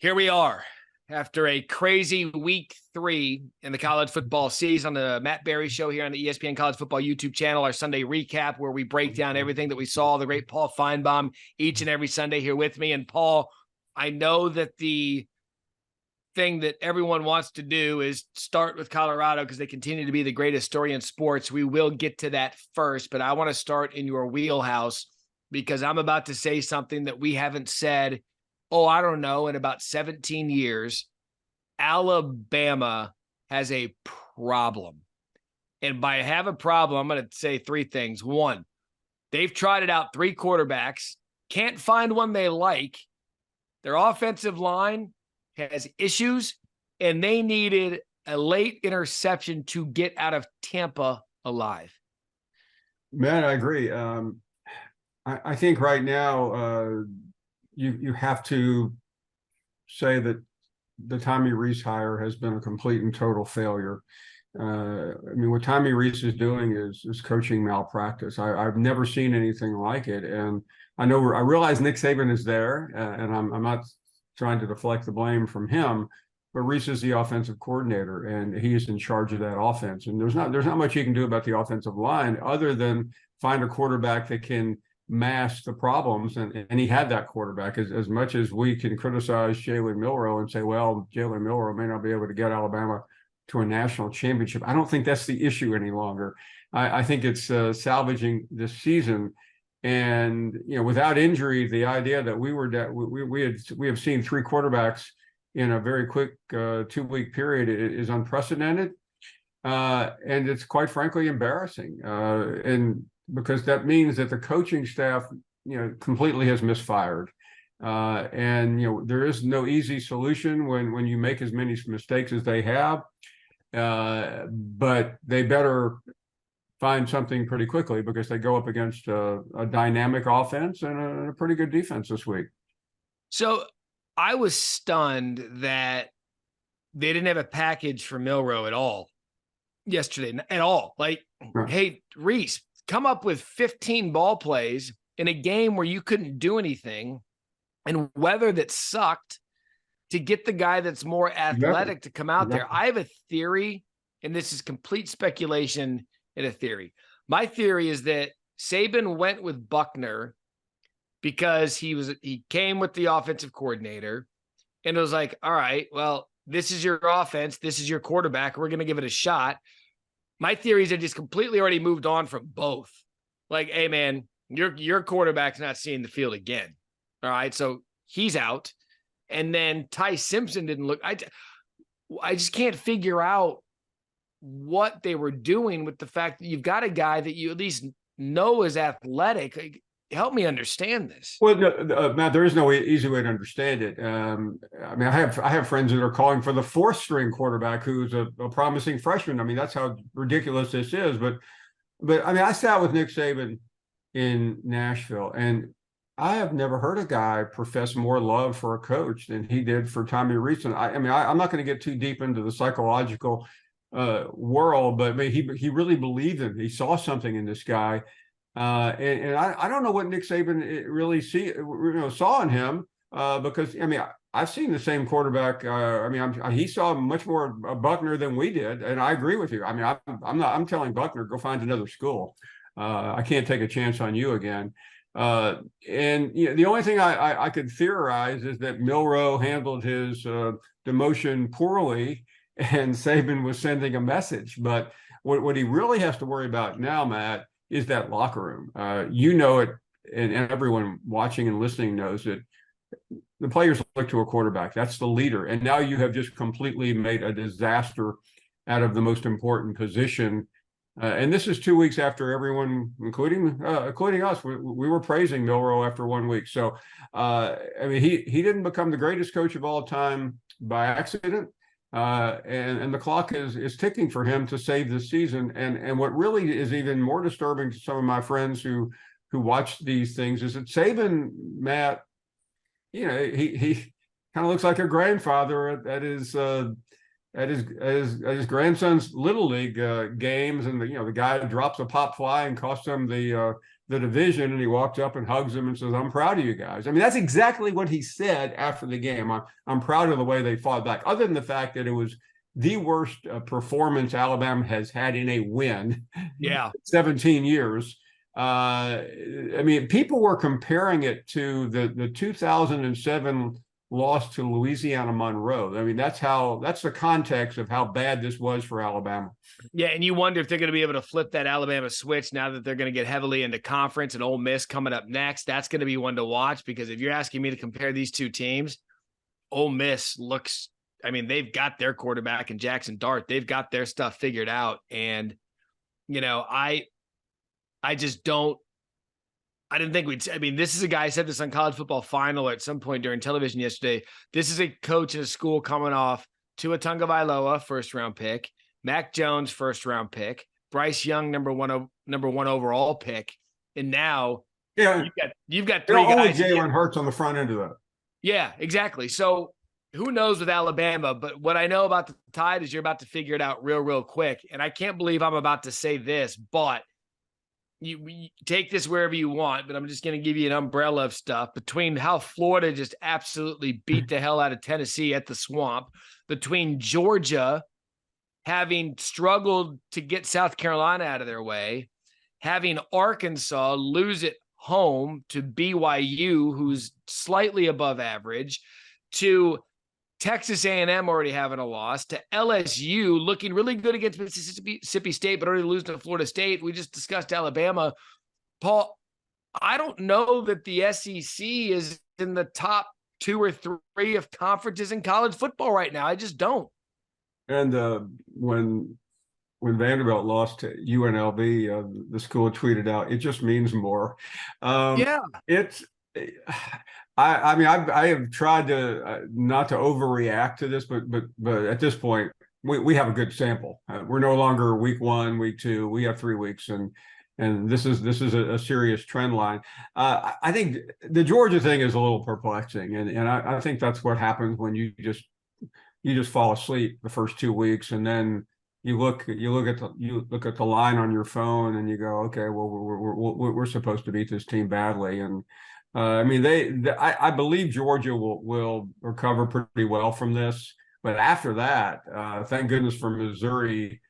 Here we are after a crazy week 3 in the college football season on the Matt Barrie Show here on the ESPN College Football YouTube channel, our Sunday recap where we break down everything that we saw. The great Paul Finebaum each and every Sunday here with me. And Paul, I know that the thing that everyone wants to do is start with Colorado because they continue to be the greatest story in sports. We will get to that first, but I want to start in your wheelhouse because I'm about to say something that we haven't said I don't know, in about 17 years. Alabama has a problem. And by have a problem, I'm going to say 3 things. 1, they've tried it out 3 quarterbacks, can't find one they like. Their offensive line has issues, and they needed a late interception to get out of Tampa alive. Man, I agree. I think right now, you have to say that the Tommy Rees hire has been a complete and total failure. What Tommy Rees is doing is coaching malpractice. I've never seen anything like it, and I realize Nick Saban is there, and I'm not trying to deflect the blame from him, but Rees is the offensive coordinator, and he is in charge of that offense. And there's not much he can do about the offensive line other than find a quarterback that can mask the problems, and he had that quarterback. As much as we can criticize Jalen Milroe and say, well, Jalen Milroe may not be able to get Alabama to a national championship, I don't think that's the issue any longer. I think it's salvaging this season, and without injury, the idea that we have seen 3 quarterbacks in a very quick 2-week period is unprecedented, and it's quite frankly embarrassing. And because that means that the coaching staff, completely has misfired. And there is no easy solution when you make as many mistakes as they have. But they better find something pretty quickly because they go up against a dynamic offense and a pretty good defense this week. So I was stunned that they didn't have a package for Milroe at all yesterday, at all. Like, right. Hey, Rees, come up with 15 ball plays in a game where you couldn't do anything and weather that sucked to get the guy that's more athletic to come out there. I have a theory, and this is complete speculation and a theory. My theory is that Saban went with Buckner because he came with the offensive coordinator, and it was like, all right, well, this is your offense. This is your quarterback. We're going to give it a shot. My theory is they just completely already moved on from both. Like, hey, man, your quarterback's not seeing the field again. All right, so he's out. And then Ty Simpson didn't look. I just can't figure out what they were doing with the fact that you've got a guy that you at least know is athletic. Like, help me understand this. Well, no, Matt, there is no easy way to understand it. I have friends that are calling for the 4th string quarterback who's a promising freshman. That's how ridiculous this is. But I sat with Nick Saban in Nashville, and I have never heard a guy profess more love for a coach than he did for Tommy Rees. And I'm not going to get too deep into the psychological world, but he really believed him. He saw something in this guy. And I don't know what Nick Saban really saw in him, because I've seen the same quarterback. He saw much more Buckner than we did, and I agree with you. I'm telling Buckner, go find another school. I can't take a chance on you again. And the only thing I could theorize is that Milroe handled his demotion poorly, and Saban was sending a message. But what he really has to worry about now, Matt, is that locker room. It, and everyone watching and listening knows that the players look to a quarterback. That's the leader. And now you have just completely made a disaster out of the most important position. And this is 2 weeks after everyone, including us, we were praising Milroe after 1 week. So, he didn't become the greatest coach of all time by accident. And the clock is ticking for him to save this season. And what really is even more disturbing to some of my friends who watch these things is that Saban, Matt, he kind of looks like a grandfather at his grandson's little league games, and the guy drops a pop fly and costs him the the division, and he walked up and hugs them and says, "I'm proud of you guys." I mean, that's exactly what he said after the game. I'm proud of the way they fought back, other than the fact that it was the worst performance Alabama has had in a win. Yeah. 17 years. I mean, people were comparing it to the 2007 loss to Louisiana Monroe. I mean, that's the context of how bad this was for Alabama. Yeah, and you wonder if they're going to be able to flip that Alabama switch now that they're going to get heavily into conference, and Ole Miss coming up next. That's going to be one to watch, because if you're asking me to compare these two teams, Ole Miss looks, I mean, they've got their quarterback in Jackson Dart. They've got their stuff figured out. And, you know, I just don't, I didn't think I mean, this is a guy, I said this on College Football Final at some point during television yesterday. This is a coach in a school coming off Tua Tagovailoa, first-round pick, Mac Jones, first-round pick, Bryce Young, number one overall pick, and now you've got three guys. Jalen Hurts on the front end of that. Yeah, exactly. So who knows with Alabama? But what I know about the Tide is you're about to figure it out real quick. And I can't believe I'm about to say this, but you take this wherever you want, but I'm just going to give you an umbrella of stuff between how Florida just absolutely beat the hell out of Tennessee at the Swamp, between Georgia having struggled to get South Carolina out of their way, having Arkansas lose at home to BYU, who's slightly above average, to Texas A&M already having a loss, to LSU looking really good against Mississippi State, but already losing to Florida State. We just discussed Alabama. Paul, I don't know that the SEC is in the top 2 or 3 of conferences in college football right now. I just don't. And when Vanderbilt lost to UNLV, the school tweeted out, "It just means more." Yeah. It's I mean, I have tried to not to overreact to this, but at this point, we have a good sample. We're no longer week 1, week 2. We have 3 weeks, and this is a serious trend line. I think the Georgia thing is a little perplexing, and I think that's what happens when you just fall asleep the first 2 weeks, and then you look at the line on your phone, and you go, okay, well, we're supposed to beat this team badly. And I mean, I believe Georgia will recover pretty well from this, but after that, thank goodness for Missouri.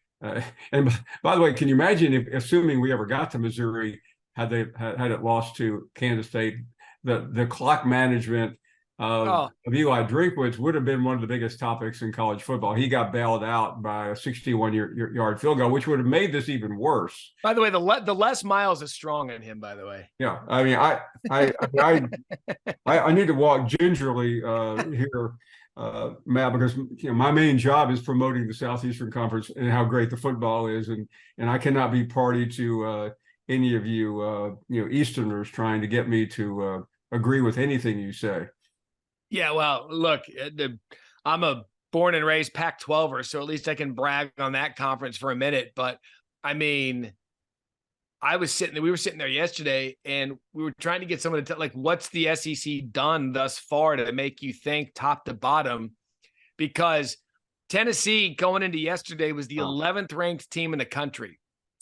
And by the way, can you imagine assuming we ever got to Missouri, had it lost to Kansas State, the clock management of Eli Drinkwitz would have been one of the biggest topics in college football. He got bailed out by a 61-yard field goal, which would have made this even worse. By the way, the Les Miles is strong in him, by the way. Yeah. I mean, I need to walk gingerly here, Matt, because my main job is promoting the Southeastern Conference and how great the football is, and I cannot be party to any of you Easterners trying to get me to agree with anything you say. Yeah, well, look, I'm a born and raised Pac-12er, so at least I can brag on that conference for a minute. But I mean, we were sitting there yesterday, and we were trying to get someone to what's the SEC done thus far to make you think top to bottom? Because Tennessee going into yesterday was the 11th ranked team in the country.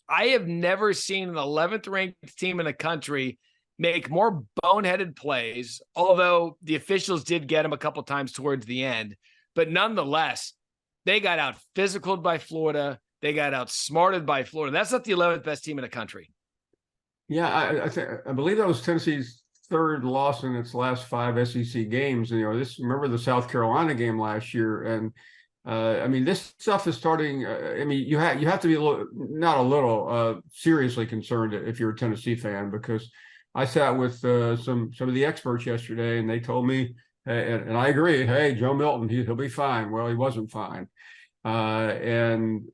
I have never seen an 11th ranked team in the country make more boneheaded plays, although the officials did get them a couple times towards the end. But nonetheless, they got out physicaled by Florida. They got outsmarted by Florida. That's not the 11th best team in the country. Yeah, I believe that was Tennessee's 3rd loss in its last 5 SEC games. And, remember the South Carolina game last year, and I mean, this stuff is starting. I mean, you have to be not a little seriously concerned if you're a Tennessee fan, because I sat with some of the experts yesterday, and they told me, and I agree, hey, Joe Milton, he'll be fine. Well, he wasn't fine. And,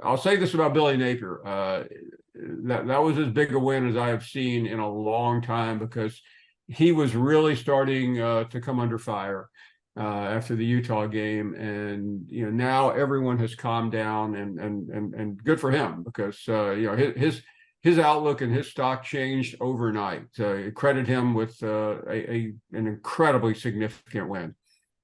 I'll say this about Billy Napier. That was as big a win as I have seen in a long time, because he was really starting to come under fire after the Utah game. And, now everyone has calmed down, and good for him, because, his outlook and his stock changed overnight. Credit him with an incredibly significant win.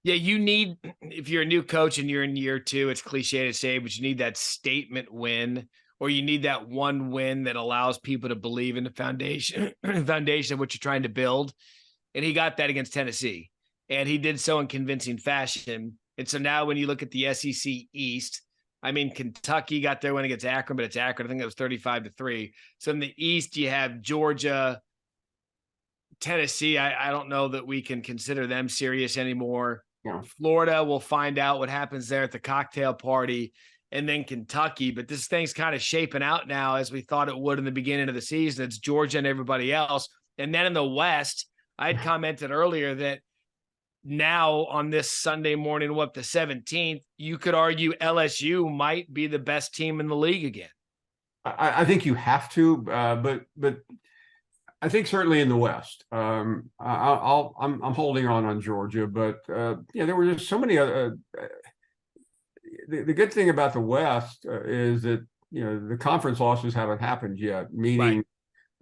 Yeah, you need, if you're a new coach and you're in year 2, it's cliche to say, but you need that statement win or you need that one win that allows people to believe in the foundation of what you're trying to build. And he got that against Tennessee, and he did so in convincing fashion. And so now when you look at the SEC East, I mean, Kentucky got their win against Akron, but it's Akron. I think that was 35-3. So in the East, you have Georgia, Tennessee. I don't know that we can consider them serious anymore. Yeah. Florida, we'll find out what happens there at the cocktail party. And then Kentucky. But this thing's kind of shaping out now as we thought it would in the beginning of the season. It's Georgia and everybody else. And then in the West, I had commented earlier that now on this Sunday morning, the 17th, you could argue LSU might be the best team in the league again. I think you have to, but I think certainly in the West, I'm holding on Georgia, but there were just so many other. The good thing about the West is that the conference losses haven't happened yet, meaning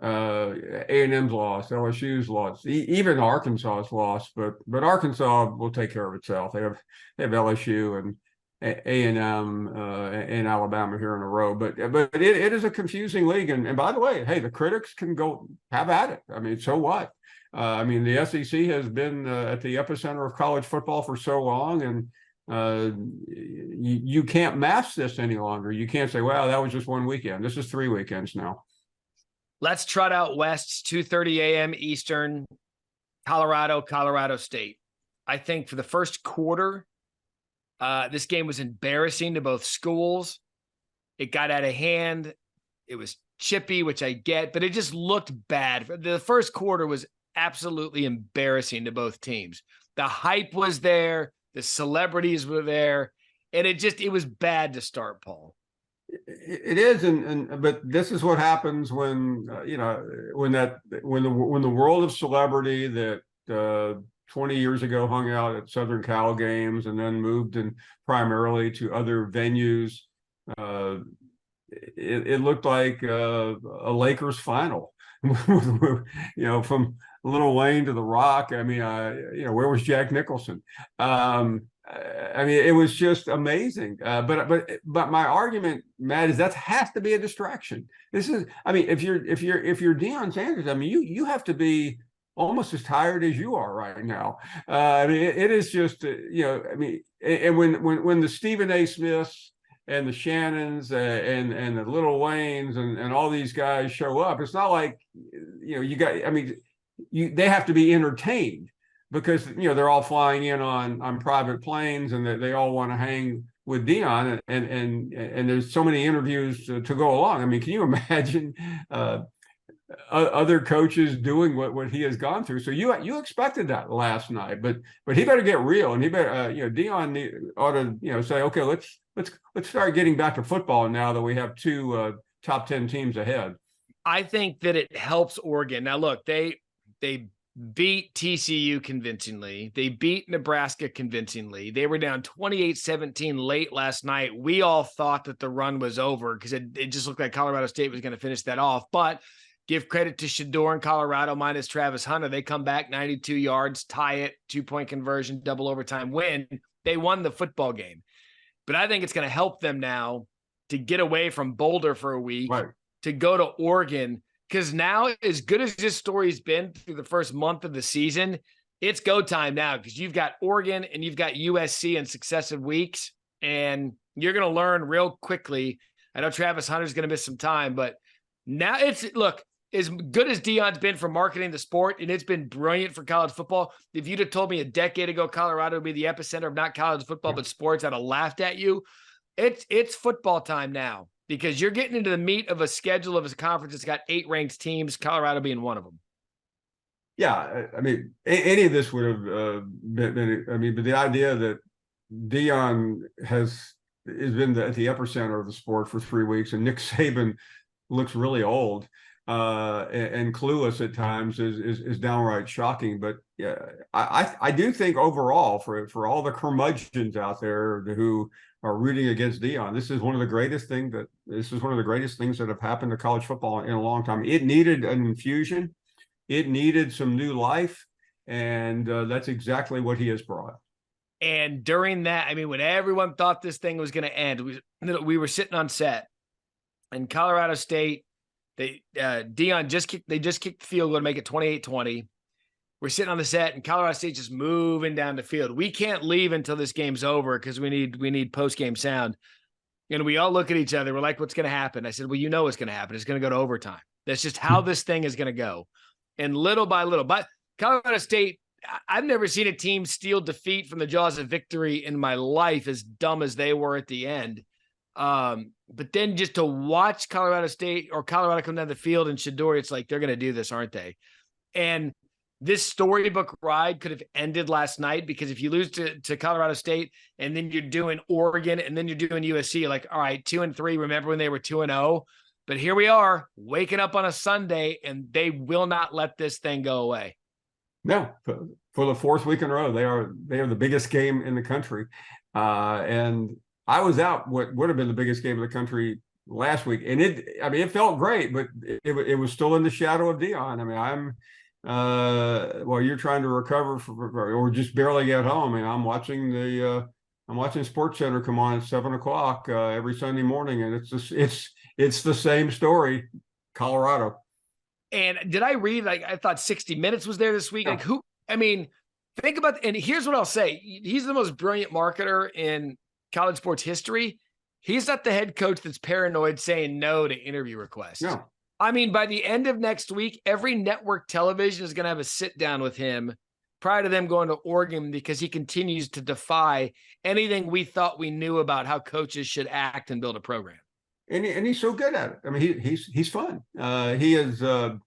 A&M's lost, LSU's lost, even Arkansas's lost, but Arkansas will take care of itself. They have LSU and A&M and Alabama here in a row, but it is a confusing league. And by the way, hey, the critics can go have at it. I mean, so what? I mean, the SEC has been at the epicenter of college football for so long, and you can't mask this any longer. You can't say, well, that was just one weekend. This is 3 weekends now. Let's trot out West, 2:30 a.m. Eastern, Colorado State. I think for the first quarter, this game was embarrassing to both schools. It got out of hand. It was chippy, which I get, but it just looked bad. The first quarter was absolutely embarrassing to both teams. The hype was there. The celebrities were there. And it was bad to start, Paul. It is, but this is what happens when when the world of celebrity that 20 years ago hung out at Southern Cal games and then moved primarily to other venues. It looked like a Lakers final, from Lil Wayne to The Rock. I mean, where was Jack Nicholson? I mean, it was just amazing. But my argument, Matt, is that has to be a distraction. This is, I mean, if you're Deion Sanders, I mean, you have to be almost as tired as you are right now. I mean, it is just, I mean, and when the Stephen A. Smiths and the Shannons and the Lil Waynes and all these guys show up, it's not like, they have to be entertained, because they're all flying in on private planes, and they all want to hang with Deion, and there's so many interviews to go along. I mean, can you imagine other coaches doing what he has gone through? So you expected that last night, but he better get real, and he better Deion ought to say, okay, let's start getting back to football now that we have two top 10 teams ahead. I think that it helps Oregon. Now, look, they beat TCU convincingly. They beat Nebraska convincingly. They were down 28-17 late last night. We all thought that the run was over because it just looked like Colorado State was going to finish that off. But give credit to Shedeur in Colorado minus Travis Hunter. They come back 92 yards, tie it, 2-point conversion, double overtime win. They won the football game. But I think it's going to help them now to get away from Boulder for a week, right, to go to Oregon. Because now, as good as this story's been through the first month of the season, it's go time now, because you've got Oregon and you've got USC in successive weeks, and you're going to learn real quickly. I know Travis Hunter's going to miss some time, but now look, as good as Deion's been for marketing the sport, and it's been brilliant for college football. If you'd have told me a decade ago Colorado would be the epicenter of not college football but sports, I'd have laughed at you. It's football time now, because you're getting into the meat of a schedule of a conference that's got 8 ranked teams, Colorado being one of them. Yeah, I mean, any of this would have been. I mean, but the idea that Deion has been at the epicenter of the sport for 3 weeks, and Nick Saban looks really old and clueless at times is downright shocking. But yeah, I do think overall, for all the curmudgeons out there who are rooting against Deion, this is one of the greatest things that have happened to college football in a long time. It needed an infusion. It needed some new life, and that's exactly what he has brought. And during that, I mean, when everyone thought this thing was going to end, we were sitting on set, And Colorado State, Deion just kicked the field goal to make it 28-20. We're sitting on the set, and Colorado State just moving down the field. We can't leave until this game's over because we need post-game sound. And we all look at each other. We're like, what's going to happen? I said, well, you know what's going to happen. It's going to go to overtime. That's just how this thing is going to go. And little by little, but Colorado State, I've never seen a team steal defeat from the jaws of victory in my life as dumb as they were at the end. But then just to watch Colorado State or Colorado come down the field in Shadori, it's like, they're going to do this, aren't they? And this storybook ride could have ended last night, because if you lose to Colorado State and then you're doing Oregon and then you're doing USC, you're like, all right, 2-3. Remember when they were 2-0? But here we are waking up on a Sunday, and they will not let this thing go away. No, for the fourth week in a row, they are the biggest game in the country. And I was out what would have been the biggest game of the country last week, and it felt great, but it was still in the shadow of Deion. I mean, while you're trying to recover or just barely get home, and I'm watching SportsCenter come on at 7:00 every Sunday morning, and it's the same story, Colorado. And did I read, I thought 60 Minutes was there this week? Yeah. Think about, and here's what I'll say. He's the most brilliant marketer in college sports history. He's not the head coach that's paranoid saying no to interview requests. No. By the end of next week, every network television is going to have a sit down with him prior to them going to Oregon, because he continues to defy anything we thought we knew about how coaches should act and build a program. And he's so good at it. I mean, he's fun. He is. There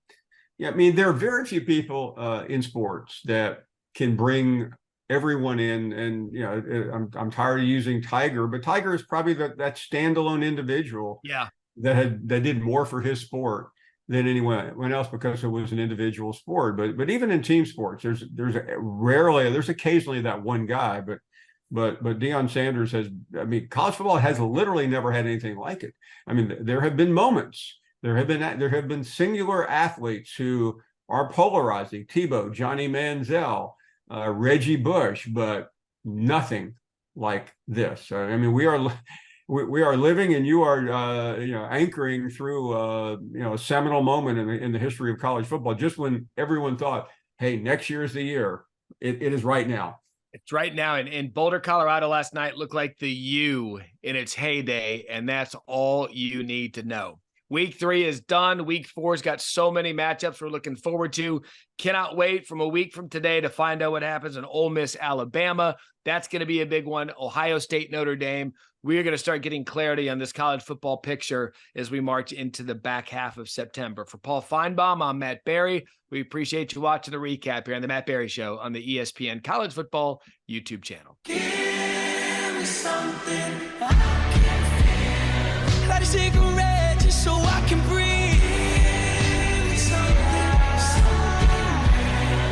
are very few people in sports that can bring everyone in. And I'm tired of using Tiger, but Tiger is probably that standalone individual. Yeah. That did more for his sport than anyone else, because it was an individual sport. But even in team sports, there's occasionally that one guy, but Deion Sanders college football has literally never had anything like it. I mean, there have been moments, there have been singular athletes who are polarizing: Tebow, Johnny Manziel, Reggie Bush, but nothing like this. I mean, we are living, and you are anchoring through a seminal moment in the history of college football. Just when everyone thought, hey, next year is the year, it is right now. It's right now. And in Boulder, Colorado last night looked like the U in its heyday, and that's all you need to know. Week 3 is done. Week 4's got so many matchups we're looking forward to. Cannot wait from a week from today to find out what happens in Ole Miss, Alabama. That's going to be a big one. Ohio State, Notre Dame. We're going to start getting clarity on this college football picture as we march into the back half of September. For Paul Finebaum, I'm Matt Barrie. We appreciate you watching the recap here on the Matt Barrie Show on the ESPN College Football YouTube channel. Give me something.